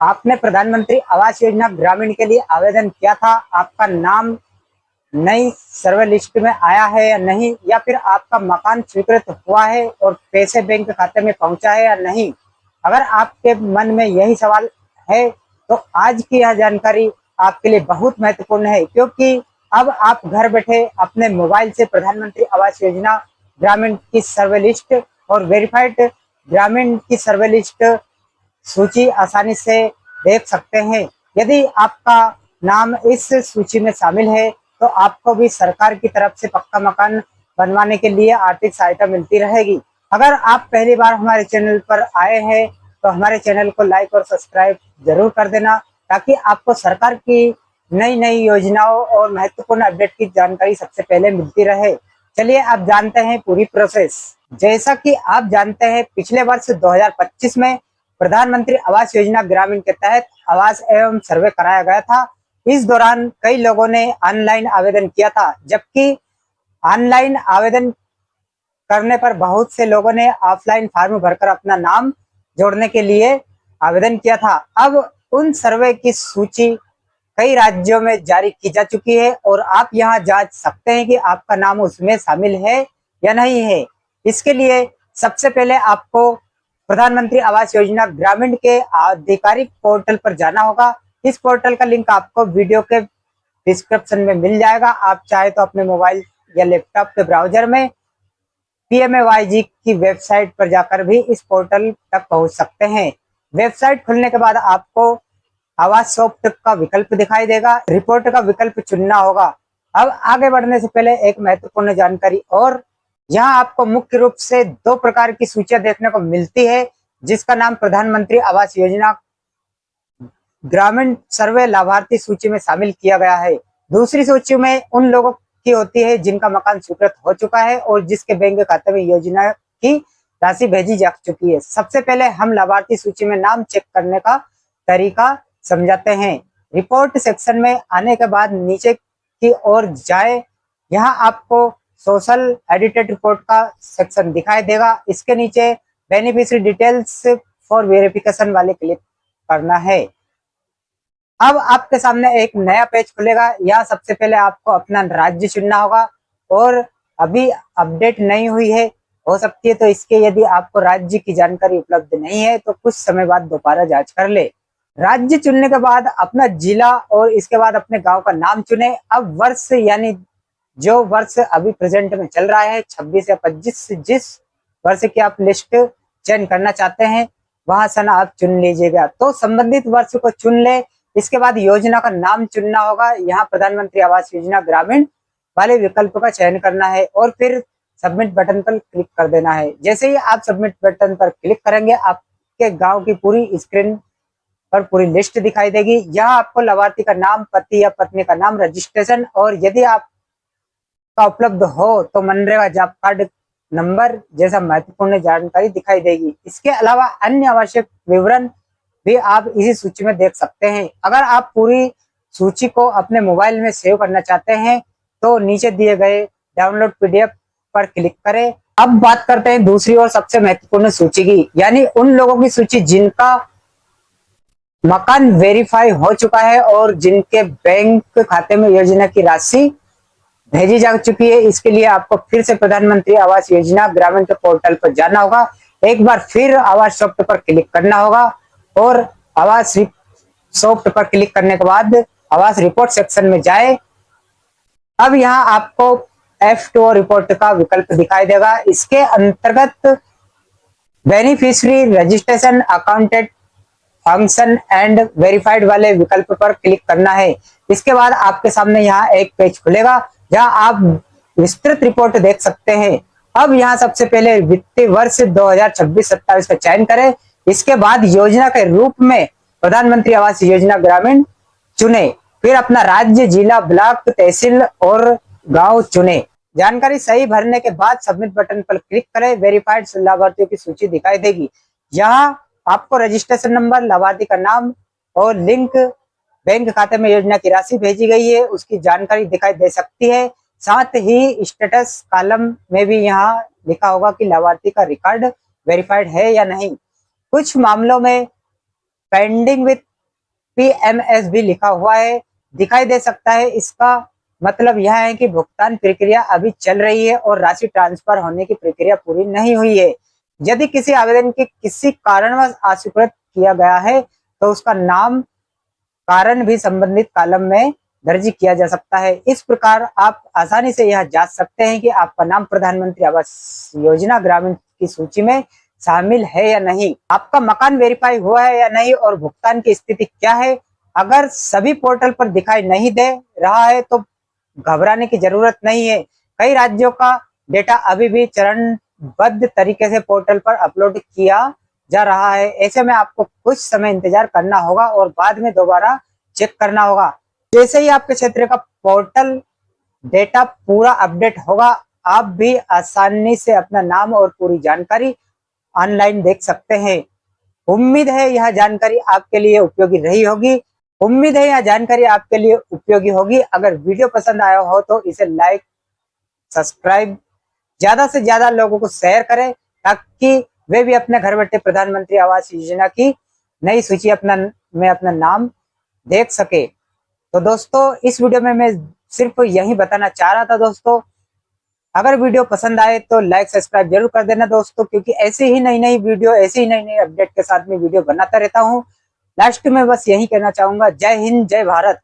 आपने प्रधानमंत्री आवास योजना ग्रामीण के लिए आवेदन किया था, आपका नाम नई सर्वे लिस्ट में आया है या नहीं, या फिर आपका मकान स्वीकृत हुआ है और पैसे बैंक खाते में पहुंचा है या नहीं। अगर आपके मन में यही सवाल है तो आज की यह जानकारी आपके लिए बहुत महत्वपूर्ण है, क्योंकि अब आप घर बैठे अपने मोबाइल से प्रधानमंत्री आवास योजना ग्रामीण की सर्वे लिस्ट और वेरीफाइड ग्रामीण की सर्वे लिस्ट सूची आसानी से देख सकते हैं। यदि आपका नाम इस सूची में शामिल है तो आपको भी सरकार की तरफ से पक्का मकान बनवाने के लिए आर्थिक सहायता मिलती रहेगी। अगर आप पहली बार हमारे चैनल पर आए हैं तो हमारे चैनल को लाइक और सब्सक्राइब जरूर कर देना, ताकि आपको सरकार की नई नई योजनाओं और महत्वपूर्ण अपडेट की जानकारी सबसे पहले मिलती रहे। चलिए अब जानते हैं पूरी प्रोसेस। जैसा कि आप जानते हैं, पिछले वर्ष 2025 में प्रधानमंत्री आवास योजना ग्रामीण के तहत आवास एवं सर्वे कराया गया था। इस दौरान कई लोगों ने ऑनलाइन आवेदन किया था, जबकि ऑनलाइन आवेदन करने पर बहुत से लोगों ने ऑफलाइन फॉर्म भरकर अपना नाम जोड़ने के लिए आवेदन किया था। अब उन सर्वे की सूची कई राज्यों में जारी की जा चुकी है और आप यहां जांच सकते हैं कि आपका नाम उसमें शामिल है या नहीं है। इसके लिए सबसे पहले आपको प्रधानमंत्री आवास योजना ग्रामीण के आधिकारिक पोर्टल पर जाना होगा। इस पोर्टल का लिंक आपको वीडियो के डिस्क्रिप्शन में मिल जाएगा। आप चाहे तो अपने मोबाइल या लैपटॉप के ब्राउजर में PMAYG की वेबसाइट पर जाकर भी इस पोर्टल तक पहुंच सकते हैं। वेबसाइट खुलने के बाद आपको आवास सॉफ्ट का विकल्प दिखाई देगा, रिपोर्ट का विकल्प चुनना होगा। अब आगे बढ़ने से पहले एक महत्वपूर्ण जानकारी और, यहाँ आपको मुख्य रूप से दो प्रकार की सूचियां देखने को मिलती है, जिसका नाम प्रधानमंत्री आवास योजना ग्रामीण सर्वे लाभार्थी सूची में शामिल किया गया है। दूसरी सूची में उन लोगों की होती है जिनका मकान स्वीकृत हो चुका है और जिसके बैंक खाते में योजना की राशि भेजी जा चुकी है। सबसे पहले हम लाभार्थी सूची में नाम चेक करने का तरीका समझाते हैं। रिपोर्ट सेक्शन में आने के बाद नीचे की ओर जाए, यहाँ आपको सोशल एडिटेड रिपोर्ट का सेक्शन दिखाई देगा। इसके नीचे बेनिफिशियरी डिटेल्स फॉर वेरिफिकेशन वाले क्लिक करना है। अब आपके सामने एक नया पेज खुलेगा। यहाँ सबसे पहले आपको अपना राज्य चुनना होगा और अभी अपडेट नहीं हुई है, हो सकती है तो इसके यदि आपको राज्य की जानकारी उपलब्ध नहीं है तो कुछ समय बाद दोबारा जांच कर ले। राज्य चुनने के बाद अपना जिला और इसके बाद अपने गांव का नाम चुने। अब वर्ष यानी जो वर्ष अभी प्रेजेंट में चल रहा है 26 या 25, जिस वर्ष की आप लिस्ट चयन करना चाहते हैं वहां सन आप चुन लीजिएगा। तो संबंधित वर्ष को चुन ले। इसके बाद योजना का नाम चुनना होगा। यहाँ प्रधानमंत्री आवास योजना ग्रामीण वाले विकल्प का चयन करना है और फिर सबमिट बटन पर क्लिक कर देना है। जैसे ही आप सबमिट बटन पर क्लिक करेंगे, आपके गांव की पूरी स्क्रीन पर पूरी लिस्ट दिखाई देगी। यहाँ आपको लाभार्थी का नाम, पति या पत्नी का नाम, रजिस्ट्रेशन और यदि आपका उपलब्ध हो तो मनरेगा जॉब कार्ड नंबर जैसा महत्वपूर्ण जानकारी दिखाई देगी। इसके अलावा अन्य आवश्यक विवरण भी आप इसी सूची में देख सकते हैं। अगर आप पूरी सूची को अपने मोबाइल में सेव करना चाहते हैं तो नीचे दिए गए डाउनलोड PDF पर क्लिक करें। अब बात करते हैं दूसरी और सबसे महत्वपूर्ण सूची की, यानी उन लोगों की सूची जिनका मकान वेरीफाई हो चुका है और जिनके बैंक खाते में योजना की राशि भेजी जा चुकी है। इसके लिए आपको फिर से प्रधानमंत्री आवास योजना ग्रामीण के पोर्टल पर जाना होगा। एक बार फिर आवास सॉफ्ट पर क्लिक करना होगा और आवास सॉफ्ट पर क्लिक करने के बाद आवास रिपोर्ट सेक्शन में जाए। अब यहाँ आपको F2 रिपोर्ट का विकल्प दिखाई देगा। इसके अंतर्गत beneficiary registration, accounted function and verified वाले विकल्प पर क्लिक करना है। इसके बाद आपके सामने यहाँ एक पेज खुलेगा जहाँ आप विस्तृत रिपोर्ट देख सकते हैं। अब यहाँ सबसे पहले वित्तीय वर्ष 2026-27 का चयन करें। इसके बाद योजना के रूप में प्रधानमंत्री आवास योजना ग्रामीण चुने, फिर अपना राज्य, जिला, ब्लॉक, तहसील और गांव चुने। जानकारी सही भरने के बाद सबमिट बटन पर क्लिक करें। वेरीफाइड लाभार्थियों की सूची दिखाई देगी। यहाँ आपको रजिस्ट्रेशन नंबर, लाभार्थी का नाम और लिंक, बैंक खाते में योजना की राशि भेजी गई है उसकी जानकारी दिखाई दे सकती है। साथ ही स्टेटस कॉलम में भी यहाँ लिखा होगा कि लाभार्थी का रिकॉर्ड वेरीफाइड है या नहीं। कुछ मामलों में पेंडिंग विथ PMS भी लिखा हुआ है, दिखाई दे सकता है। इसका मतलब यह है कि भुगतान प्रक्रिया अभी चल रही है और राशि ट्रांसफर होने की प्रक्रिया पूरी नहीं हुई है। यदि किसी आवेदन के किसी कारणवश अस्वीकृत किया गया है तो उसका नाम कारण भी संबंधित कॉलम में दर्ज किया जा सकता है। इस प्रकार आप आसानी से यह जांच सकते हैं कि आपका नाम प्रधानमंत्री आवास योजना ग्रामीण की सूची में शामिल है या नहीं, आपका मकान वेरीफाई हुआ है या नहीं और भुगतान की स्थिति क्या है। अगर सभी पोर्टल पर दिखाई नहीं दे रहा है तो घबराने की जरूरत नहीं है। कई राज्यों का डेटा अभी भी चरणबद्ध तरीके से पोर्टल पर अपलोड किया जा रहा है। ऐसे में आपको कुछ समय इंतजार करना होगा और बाद में दोबारा चेक करना होगा। जैसे ही आपके क्षेत्र का पोर्टल डेटा पूरा अपडेट होगा, आप भी आसानी से अपना नाम और पूरी जानकारी ऑनलाइन देख सकते हैं। उम्मीद है यह जानकारी आपके लिए उपयोगी रही होगी। उम्मीद है यह जानकारी आपके लिए उपयोगी होगी। अगर वीडियो पसंद आया हो तो इसे लाइक, सब्सक्राइब, ज्यादा से ज्यादा लोगों को शेयर करें ताकि वे भी अपने घर बैठे प्रधानमंत्री आवास योजना की नई सूची में अपना नाम देख सके। तो दोस्तों, इस वीडियो में मैं सिर्फ यही बताना चाह रहा था दोस्तों। अगर वीडियो पसंद आए तो लाइक सब्सक्राइब जरूर कर देना दोस्तों, क्योंकि ऐसे ही नई नई वीडियो, ऐसे ही नई नई अपडेट के साथ में वीडियो बनाता रहता हूँ। लास्ट में बस यही कहना चाहूंगा, जय हिंद, जय भारत।